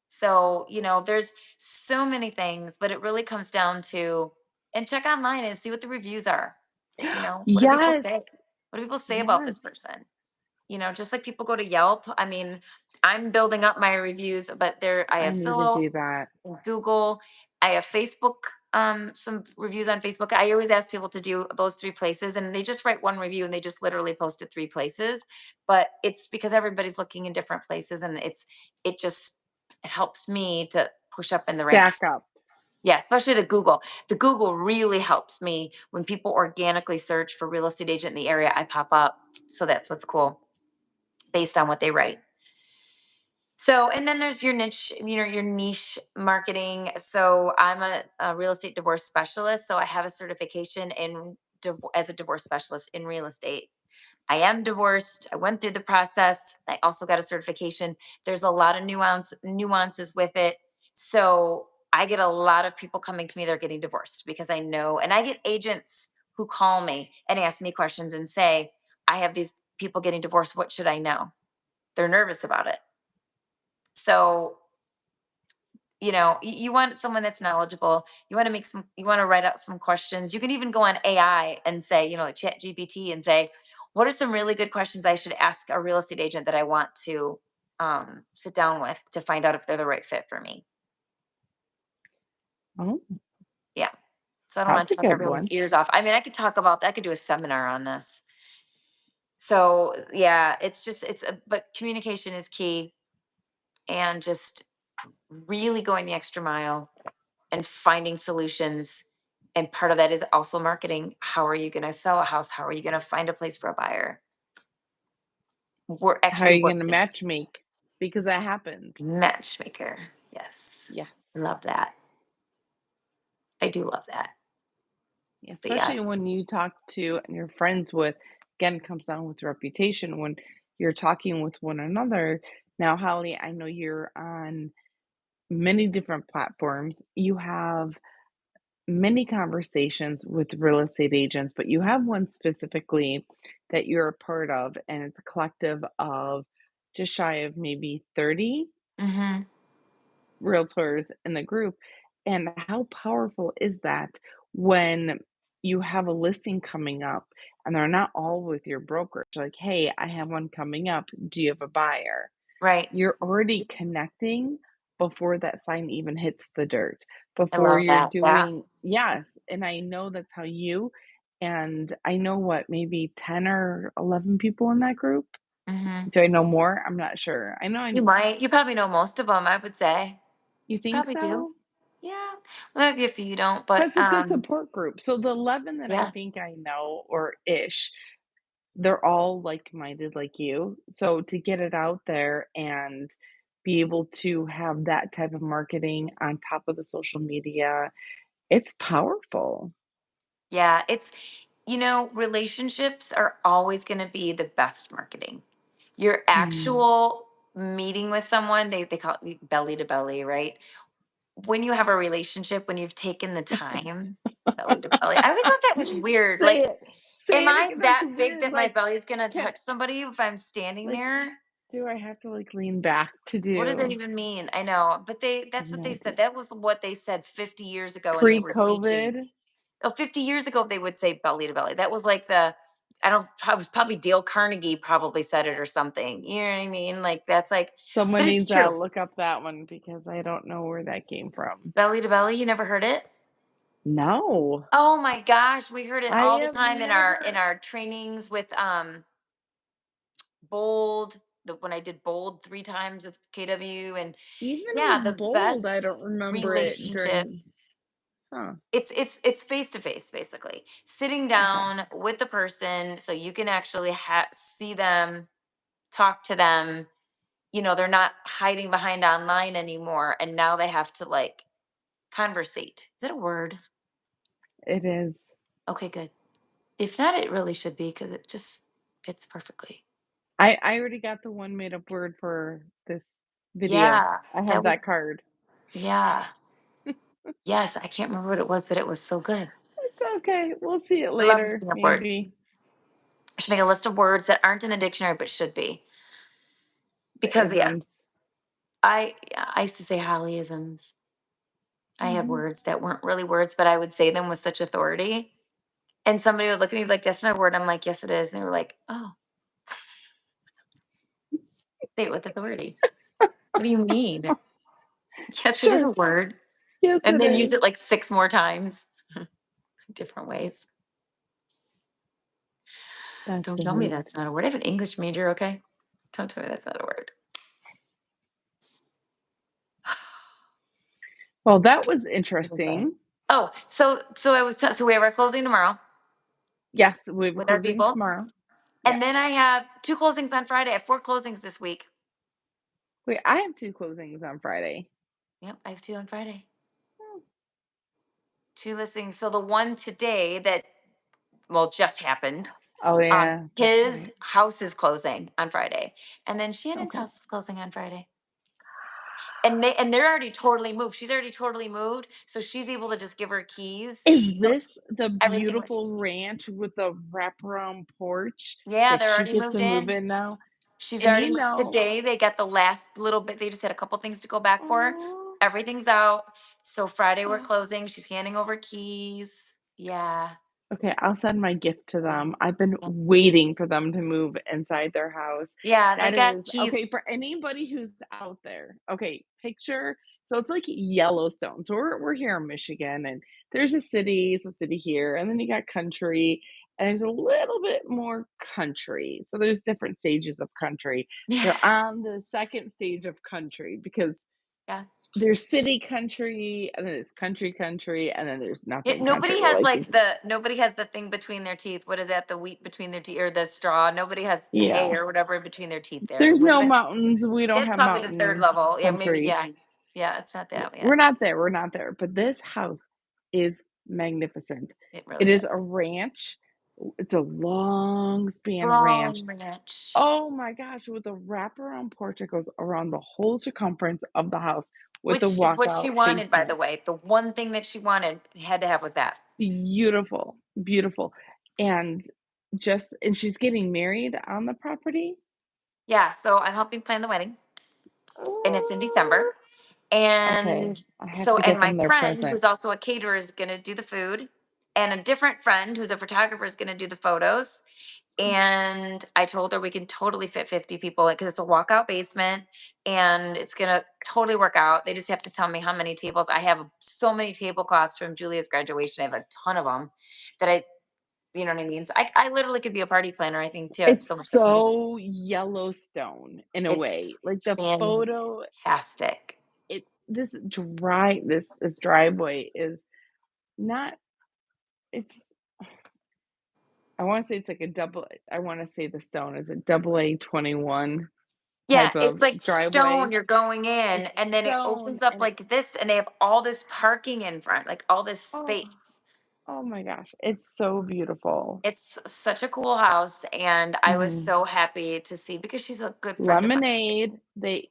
So, there's so many things, but it really comes down to, and check online and see what the reviews are. What do people Yes. say? What do people say about Yes. this person? Just like people go to Yelp. I mean, I'm building up my reviews, but I I have need to Zillow, do that. Google. I have Facebook, some reviews on Facebook. I always ask people to do those three places, and they just write one review and they just literally post it three places. But it's because everybody's looking in different places, and it just it helps me to push up in the Stack ranks. up. Yeah, especially the Google. The Google really helps me when people organically search for real estate agent in the area. I pop up, so that's what's cool based on what they write. So, and then there's your niche, your niche marketing. So, I'm a real estate divorce specialist. So, I have a certification as a divorce specialist in real estate. I am divorced. I went through the process. I also got a certification. There's a lot of nuances with it. So, I get a lot of people coming to me. They're getting divorced because I know, and I get agents who call me and ask me questions and say, "I have these people getting divorced. What should I know?" They're nervous about it. So, you want someone that's knowledgeable. You want to write out some questions. You can even go on AI and say, like chat GPT, and say, what are some really good questions I should ask a real estate agent that I want to sit down with to find out if they're the right fit for me. Oh, Yeah. So I don't want that's to a talk good everyone's one. ears off. I mean, I could do a seminar on this. So yeah, but communication is key, and just really going the extra mile and finding solutions. And part of that is also marketing. How are you going to sell a house? How are you going to find a place for a buyer? We're How are actually you gonna working. match make? Because that happens. Matchmaker. Yes. Yes. Love that. I do love that. Yeah, But especially yes. when you talk to and you're friends with, again, it comes down with reputation when you're talking with one another. Now, Holly, I know you're on many different platforms. You have many conversations with real estate agents, but you have one specifically that you're a part of, and it's a collective of just shy of maybe 30 Hmm. realtors in the group. And how powerful is that when you have a listing coming up and they're not all with your brokerage? Like, hey, I have one coming up. Do you have a buyer? Right. You're already connecting before that sign even hits the dirt, I before love you're that. Yeah. doing, yes. And I know that's how you, and I know what, maybe 10 or 11 people in that group. Hmm. Do I know more? I'm not sure. I know You probably know most of them, I would say. you You think probably do. so? Yeah. Well, maybe a few you don't, but That's a good support group. So the 11 that I yeah. think I know, or ish, they're all like-minded like you. So to get it out there and be able to have that type of marketing on top of the social media, it's powerful. Yeah, relationships are always going to be the best marketing. Your Mm. actual meeting with someone, they call it belly to belly, right? When you have a relationship, when you've taken the time, belly to belly. I always thought that was weird. Say Like, it. Say am it I again. That's that big weird. that my Like, belly is going to can touch somebody if I'm standing like, there? do I have to like lean back to What does that do? even mean? I know, but I have that's what no they said. idea. That was what they said 50 years ago when they were teaching. Pre-COVID, Oh, 50 years ago, they would say belly to belly. That was like I don't, it was probably Dale Carnegie probably said it or something. You know what I mean? Like, that's like, someone but it's needs to true. look up that one because I don't know where that came from. Belly to belly, you never heard it? No, Oh my gosh, we heard it I all the have time in never our trainings with bold, when I did bold 3 times with KW, and even yeah, with the bold, I best don't remember it relationship. during. Huh, It's face to face, basically sitting okay. down with the person so you can actually see them, talk to them. They're not hiding behind online anymore, and now they have to like conversate. Is that a word? It is. Okay, good. If not, it really should be, because it just fits perfectly. I already got the one made up word for this video. Yeah, I have that was, that card. yeah. Yes, I can't remember what it was, but it was so good. It's okay. We'll see it I love later, making up words. maybe. I should make a list of words that aren't in the dictionary but should be. The Because yeah, isms. I used to say Hollyisms. I had Mhm. words that weren't really words, but I would say them with such authority. And somebody would look at me like, "That's not a word." I'm like, "Yes, it is." And they were like, "Oh, say it with authority." What do you mean? Yes, it is Sure. a word. Yes, And it then use is. it like 6 more times, different ways. That's Don't tell me hilarious. that's not a word. I have an English major, okay? Don't tell me that's not a word. Well, that was Even try. interesting. Oh, so we have our closing tomorrow Yes, we have a with our closing people. tomorrow. And Yes. then I have 2 closings on Friday. I have 4 closings this week. Wait, I have 2 closings on Friday. Yep, I have 2 on Friday. Oh, 2 listings. So the one today that, well, just happened, oh, yeah, that's his right. house is closing on Friday. And then Shannon's Okay. house is closing on Friday. And they're already totally moved. She's already totally moved, so she's able to just give her keys. Is So this the everything. beautiful ranch with the wraparound porch Yeah, that they're she already gets moved to move in. in now? She's And already you moved know, today. They got the last little bit. They just had a couple things to go back for. oh, Everything's out. So Friday we're oh. closing. She's handing over keys. Yeah. Okay, I'll send my gift to Yeah. them. I've been Yeah. waiting for them to move inside their house. Yeah, they That got is keys. okay, for anybody who's out there. Okay, picture so it's like Yellowstone. So we're here in Michigan and there's a city, it's a city here, and then you got country, and there's a little bit more country. So there's different stages of country. They're on the second stage of country because Yeah. there's city country, and then there's country, and then there's It, nothing country. nobody has Like, like the nobody has the thing between their teeth. What is that? The wheat between their teeth, or the straw? Nobody has hay yeah. or whatever between their teeth there. There's What is no it? mountains, we don't It's have probably the third mountain level. Yeah, maybe. country. Yeah. Yeah, it's not that We're yet. not there, we're not there, but this house is magnificent. It It really is a is. ranch, it's a long span ranch. Sprawling ranch. Oh my gosh, with a wraparound porch that goes around the whole circumference of the house with a Which is what she walkout wanted, by the basement. way. The one thing that she wanted, had to have, was that. Beautiful, beautiful, and and she's getting married on the property? Yeah, so I'm helping plan the wedding, and it's in Oh, December. okay, And I have so, to and get my them their friend, present. who's also a caterer, is going to do the food, and a different friend, who's a photographer, is going to do the photos. And I told her we can totally fit 50 people because it's a walkout basement, and it's going to totally work out. They just have to tell me how many tables. I have so many tablecloths from Julia's graduation. I have a ton of them that you know what I mean? So I literally could be a party planner, I think, too. I have It's so much stuff. so Yellowstone in a way, It's like, the photo, fantastic. this driveway is not it's I wanna say it's like a double I wanna say the stone is a double A 21 Yeah, type it's of like stone. driveway. You're going in, It's and then it stone opens up and it like this, and they have all this parking in front, like all this oh, space. oh my gosh, it's so beautiful. It's such a cool house, and I was Mhm. so happy to see, because she's a good friend of mine too. Lemonade, they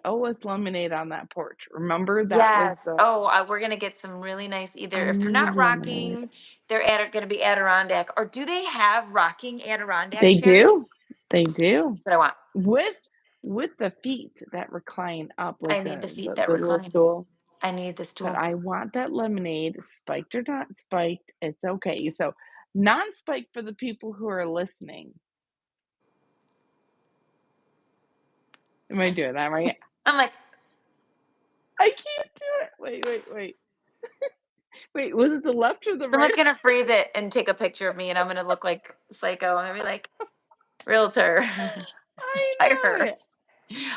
owe us lemonade on that porch. Remember that was Yes. the Oh, we're gonna get some really nice. I Either if they're need not lemonade. rocking, they're gonna be Adirondack. Or do they have rocking Adirondack They do, chairs? they do. That's what I want. With the feet that recline up, I like, need the feet the that little recline. stool, I need the but stool. I want that lemonade, spiked or not spiked, it's okay. So, non-spiked for the people who are listening. Am I doing that right? I'm like, I can't do it. Wait, wait, wait. Wait, was it the left or the right? Someone's gonna freeze it and take a picture of me, and I'm gonna look like psycho. I'm gonna be like, "Realtor, I hire know her. it.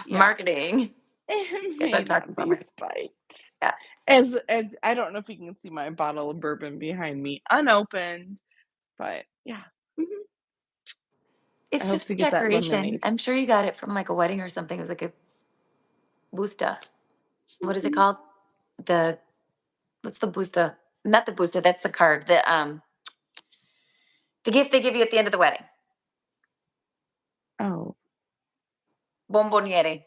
Yeah, Marketing." Just it get may done talking not about be marketing. spiked. Yeah. As I don't know if you can see my bottle of bourbon behind me unopened, but yeah. Mhm. I It's hope just to for get that decoration. lemonade. I'm sure you got it from, like, a wedding or something. It was like a busta. What is it Mhm. called? The what's the busta? Not the busta, that's the card. The gift they give you at the end of the wedding. Oh, Bomboniere.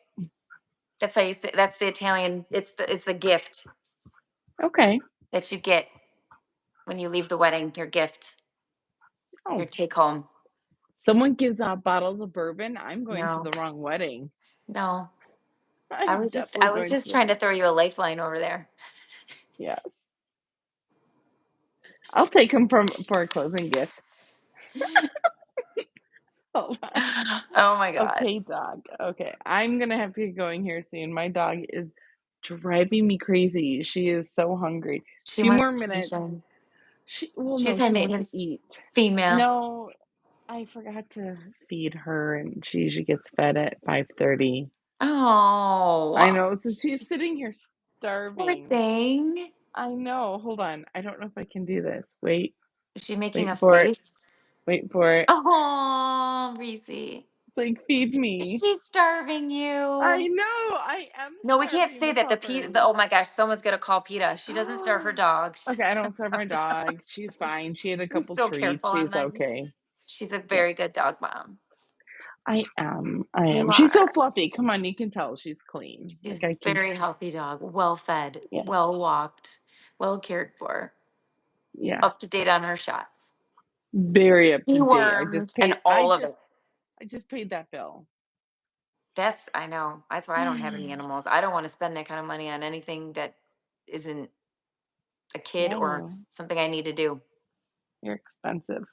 That's how you say that's the Italian. It's the gift okay. that you get when you leave the wedding, your gift, your Oh, take home. someone gives out bottles of bourbon. I'm going to No. the wrong wedding. No. I I'm was just definitely I was going to just the trying to throw you a lifeline over there. yeah. I'll take them from for a closing gift. Hold on. Oh my god. Okay, dog. Okay, I'm gonna have to get going here soon. My dog is driving me crazy. She is so hungry. She 2 more wants minutes. attention. No, She's high she wants to maintenance eat. female. No, I forgot to feed her, and she usually gets fed at 5:30. I Oh, know, so she's sitting here poor starving. thing. I know. Hold on. I don't know if I can do this. Wait, Is she making wait a for it. face? Wait for it. Oh, Reese. It's like, feed me. She's starving I you. know. I am No, we can't starving say the that. puppers. Oh my gosh, someone's gonna call PETA. She doesn't starve her dog. Okay, I don't serve my dog. She's fine. She had a Be couple so treats. careful She's online. okay. She's a Yeah, very good dog mom. I am. I You am. She's so are. fluffy. Come on, you can tell she's clean. She's Like I can. very healthy dog, well fed, Yeah, well walked, well cared for, yeah. up to date on her shots, Very up to date. I just dewormed, and paid. all of it. I just paid that bill. I know. That's why I don't have any animals. I don't want to spend that kind of money on anything that isn't a kid Yeah, or no, something I need to do. you're expensive.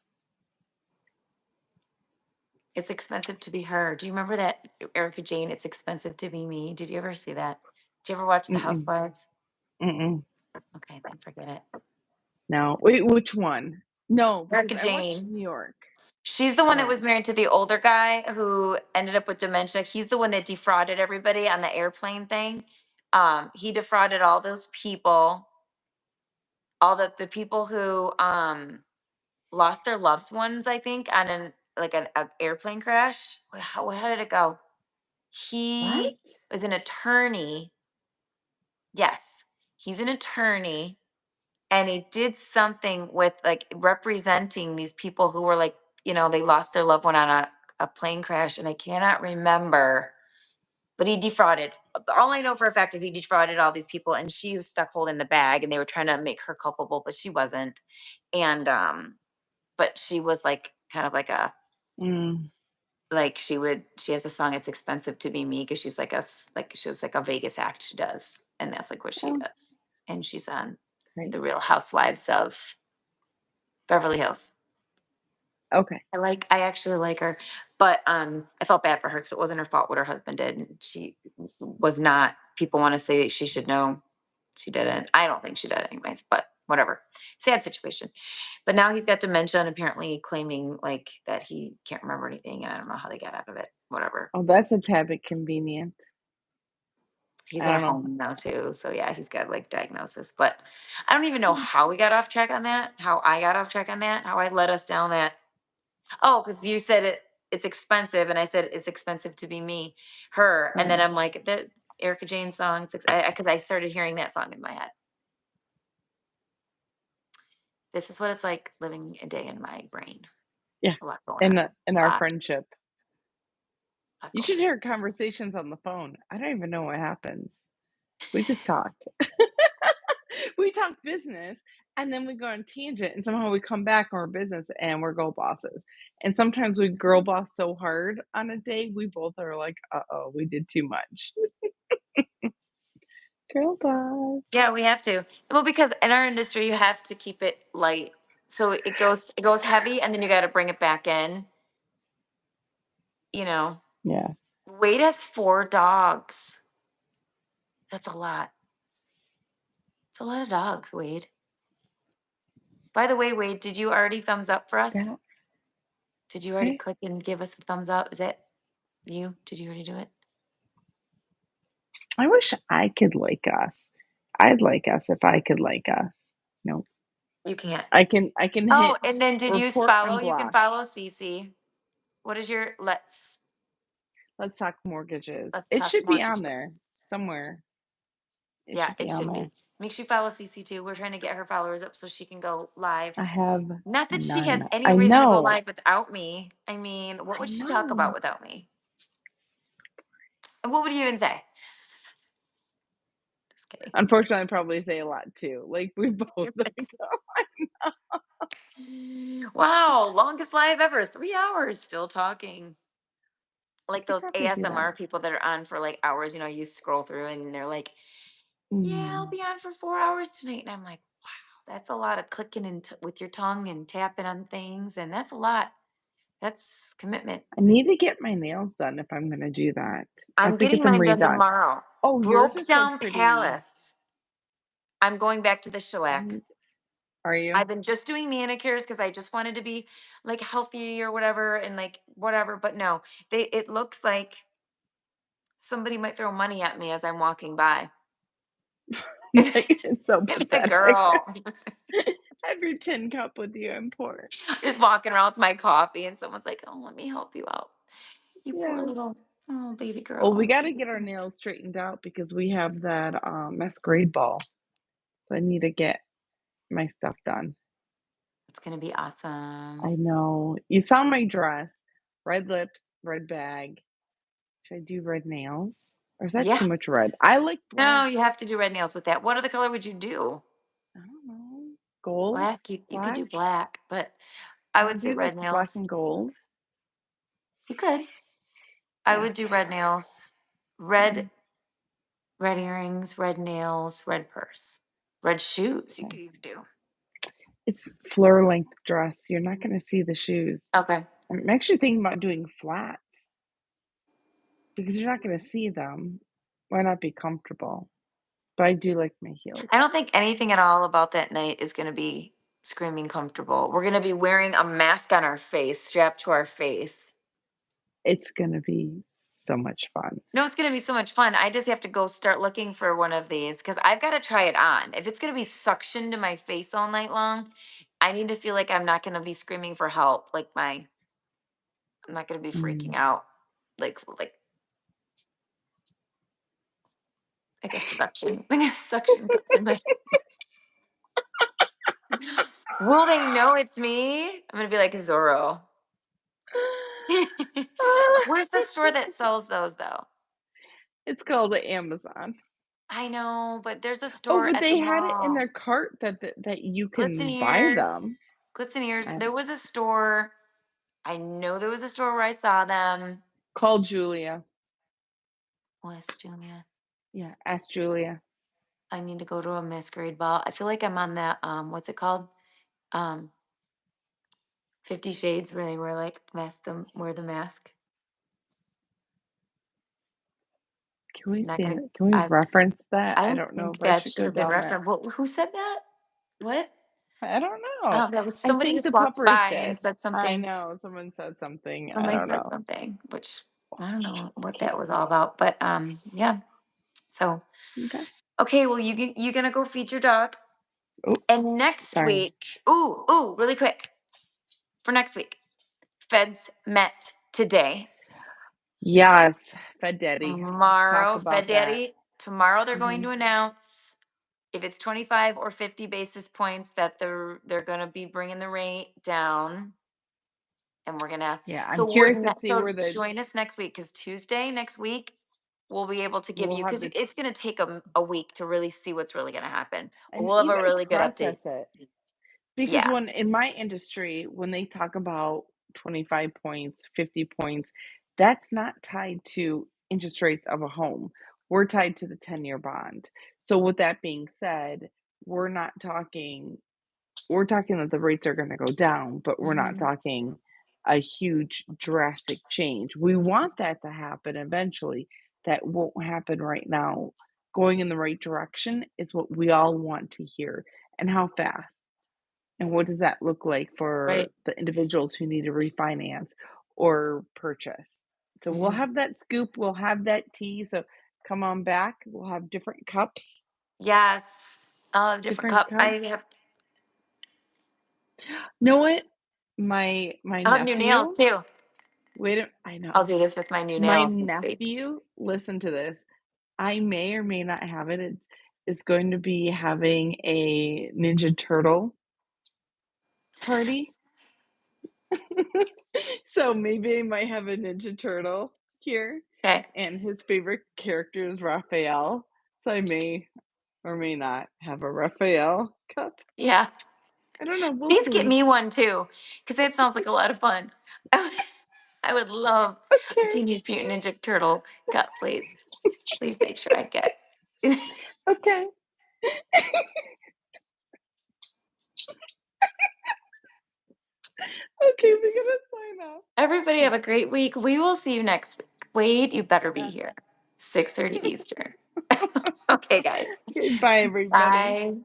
It's expensive to be her. Do you remember that Erica Jane? It's expensive to be me. Did you ever see that? Did you ever watch The Mm-mm, Housewives? mm-mm. Okay, then forget it. No, wait, which one? No, because Erica I watched Jane. New York. She's the one that No. was married to the older guy who ended up with dementia. He's the one that defrauded everybody on the airplane thing. He defrauded all those people, all the people who lost their loved ones, I think, on an airplane crash. How did it go? What? He was an attorney. Yes, he's an attorney, and he did something with like representing these people who were like, they lost their loved one on a plane crash, and I cannot remember, but he defrauded. All I know for a fact is he defrauded all these people, and she was stuck holding the bag, and they were trying to make her culpable, but she wasn't. And but she was like kind of like a Mm, like she has a song, "It's Expensive to Be Me," because she's like she was like a Vegas act she does, and that's like what she oh, does. And she's on great. The Real Housewives of Beverly Hills. Okay. I actually like her, but I felt bad for her because it wasn't her fault what her husband did. And she was not. People want to say she should know. She didn't. I don't think she did anyways, but whatever. Sad situation. But now he's got dementia and apparently claiming like that he can't remember anything. And I don't know how they got out of it. Whatever. Oh, that's a tad bit convenient. He's I in a don't know. home now too. So yeah, he's got like diagnosis. But I don't even know how we got off track on that. How I got off track on that. How I led us down that. Oh, because you said it's expensive, and I said it's expensive to be me, her, and then Mm. I'm like the Erica Jane song. It's because I started hearing that song in my head. This is what it's like living a day in my brain. Yeah, A lot going in on. the in A our lot, friendship. lot You going should on. hear conversations on the phone. I don't even know what happens. We just talk. We talk business, and then we go on tangent, and somehow we come back on our business, and we're girl bosses. And sometimes we girl boss so hard on a day, we both are like, "Uh-oh, we did too much." Girl boss. Yeah, we have to. Well, because in our industry, you have to keep it light. So it goes heavy, and then you got to bring it back in. You know, Yeah. Wade has 4 dogs. That's a lot. It's a lot of dogs, Wade. By the way, Wade, did you already thumbs up for us? That Did you already okay. click and give us the thumbs up? Is that you? Did you already do it? I wish I could like us. I'd like us if I could like us. No, You can't. I can Oh, hit and then did you report follow? You can unblock. follow Cece. What is your Let's talk mortgages. let's It talk should be on there mortgages. somewhere. It Yeah, should be it on should there. be. Make sure you follow Cece too. We're trying to get her followers up so she can go live. I have Not that she has none. any I reason to go know. live without me. I mean, what I would she talk about know. without me? And what would you even say? Just kidding. Unfortunately, I probably say a lot too. Like we both like, Wow, longest live ever. 3 hours still talking. we Like could those probably do that. ASMR people that are on for like hours, you scroll through and they're like, yeah, I'll Mm. be on for 4 hours tonight. And I'm like, wow, that's a lot of clicking and with your tongue and tapping on things. And that's a lot. That's commitment. I need to get my nails done if I'm gonna do that. I have I'm to get getting them mine done redone. tomorrow. Oh, yours Broke are so down pretty. palace. I'm going back to the I shellac. need Are you? I've been just doing manicures because I just wanted to be like healthy or whatever and like whatever. But no, it looks like somebody might throw money at me as I'm walking by. Like, it's so pathetic. Girl, Have your tin cup with you and pour. just walking around with my coffee, and someone's like, "Oh, let me help you out. You poor Yeah. little oh baby Well, we girl." gotta get our nails straightened out because we have that, masquerade ball, so I need to get my stuff done. It's gonna be awesome. I know. You saw my dress, red lips, red bag. Should I do red nails? Or is that Yeah. too much red? I like No, black. you have to do red nails with that. What other color would you do? I don't know. Gold? Black. You could Black? do black, but I would Wanna say do like red black nails. and gold? You could. I Yeah. would do red nails, Mm, red earrings, red nails, red purse, red shoes. You okay. could even do. It's floor length dress. You're not gonna see the shoes. Okay. I'm actually thinking about doing flats because you're not gonna see them. Why not be comfortable? But I do like my heels. I don't think anything at all about that night is going to be screaming comfortable. We're going to be wearing a mask on our face, strapped to our face. It's gonna be so much fun. No, it's going to be so much fun. I just have to go start looking for one of these because I've got to try it on. If it's going to be suctioned to my face all night long, I need to feel like I'm not going to be screaming for help. I'm not going to be freaking Mm. out. Like a suction, like a suction cup in my face. Will they know it's me? I'm going to be like Zorro. Where's the store that sells those though? It's called Amazon. I know, but there's a Oh, store but at the they had it in mall. their cart that you Glitz and can buy ears. them. Glitz and ears. I There was a store. I know there was a store where I saw them. Call Julia. West Julia. Yeah, ask Julia. I need to go to a masquerade ball. I feel like I'm on that what's it called? Um 50 Shades where they wear like wear the mask. Can we Not say gonna that? Can we I reference that? I I don't don't know think if I that should should go have been down that. referenced. Who said that? What? I don't know. Oh, that was I somebody think just the walked puppers by and did. said I something. know. Someone said something. I Somebody don't said know. something, which I don't know what Okay. that was all about, but yeah. So Okay. okay, well you gonna go feed your dog, Oh, and next sorry. week, really quick for next week, Feds met today. Yes, Fed Daddy. Let's talk Tomorrow, Fed about that. Daddy. Tomorrow they're going Hmm. to announce if it's 25 or 50 basis points that they're gonna be bringing the rate down. And we're gonna Yeah, I'm so curious to see so where the join us next week because Tuesday next week we'll be able to give we'll you have because the it's gonna take a week to really see what's really gonna happen. But and we'll have a even really good process update. it. Because Yeah. when in my industry, when they talk about 25 points, 50 points, that's not tied to interest rates of a home. We're tied to the 10-year bond. So with that being said, we're not talking we're talking that the rates are going to go down, but we're not Mhm. talking a huge drastic change. We want that to happen eventually. That won't happen right now. Going in the right direction is what we all want to hear. And how fast? And what does that look like for Right. the individuals who need to refinance or purchase? So we'll Mhm. have that scoop, we'll have that tea. So come on back. We'll have different cups, Yes. I'll have different different cup. cups. Know what? My I'll have new nails nephew, too. I I'll know. do this with my new My nails next week. nephew, listen to this. I may or may not have it. It's going to be having a Ninja Turtle party. So maybe I might have a Ninja Turtle here, Okay. and his favorite character is Raphael. So I may or may not have a Raphael cup. Yeah. I don't know. We'll Please get see. me one too, because it sounds like a lot of fun. I would love a Okay. Teenage Mutant Ninja Turtle cup, please. Please make sure I get. Okay. Okay. We're gonna sign off. Everybody have Okay. a great week. We will see you next week. Wade, you better be Yes. here. 6:30 Eastern. Okay, guys. Okay. Bye, everybody. Bye.